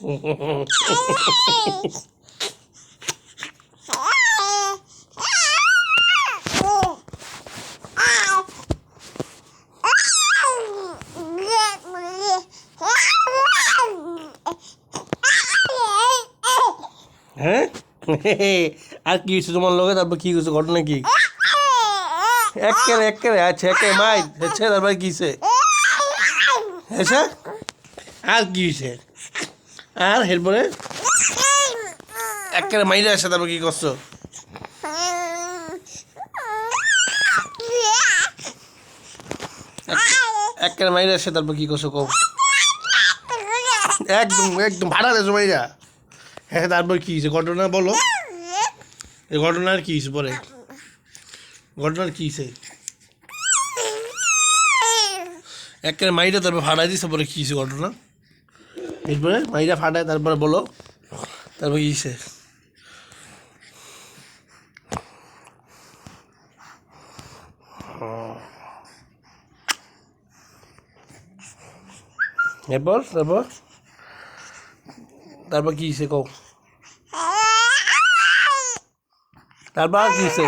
হ্যাঁ আর কি হয়েছে তোমার লগে? তারপর কি হয়েছে, ঘটনা কি? একেবারে আচ্ছা একে মাই হচ্ছে, তারপর কি হয়েছে? হয়েছে আর কি হয়েছে? আর এরপরে একেবারে মাইরে আসে, তারপর কি করছো? একেবারে মাইরে আসে, তারপর কি করছো কও? একদম একদম ভাড়া দেছো মাইরা। হ্যাঁ তারপর কি হয়েছে ঘটনা বলো? এই ঘটনার কি হয়েছে পরে? ঘটনার কি হয়েছে? একেবারে মাইরা তারপর ফাটাই দিছে, পরে কি হয়েছে ঘটনা? এরপরে মাইরা ফাটায়, তারপরে বলো তারপর কি হয়েছে? এরপর তারপর তারপর কি হয়েছে কও? তারপর আর কি হয়েছে?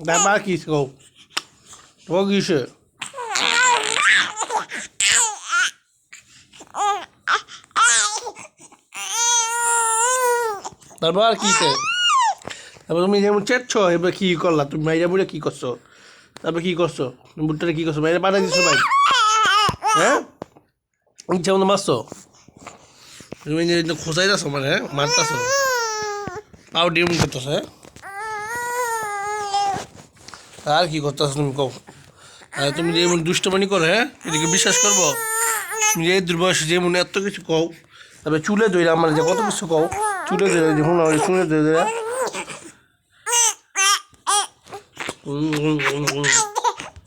তারপর আর কি হয়েছে কও? ও কি হয়েছে? তারপর আর কি হয়েছে? তারপর তুমি যেমন চেয়েছ, এবার কি করলা তুমি? মাইরা বুড়ে কি করছো? তারপর কি করছো? বুটটারে কি করছো? মাইরা পাঠাই দিছো ভাই? হ্যাঁ ইচ্ছা মতো মারছো? তুমি খোঁচাই যাচ্ছ মানে? হ্যাঁ মারতাছো, পাও ডিম করতেছো? হ্যাঁ আর কি করতেছো তুমি কও? আর তুমি যে এমন দুষ্টমানি করো, হ্যাঁ এদিকে বিশ্বাস করবো? তুমি যে দুর্বয়সে যেমন এত কিছু কও, তারপরে চুলে ধরে আমার যে কত কিছু কও, চুলে ধরে দেখুন চুলে ধরে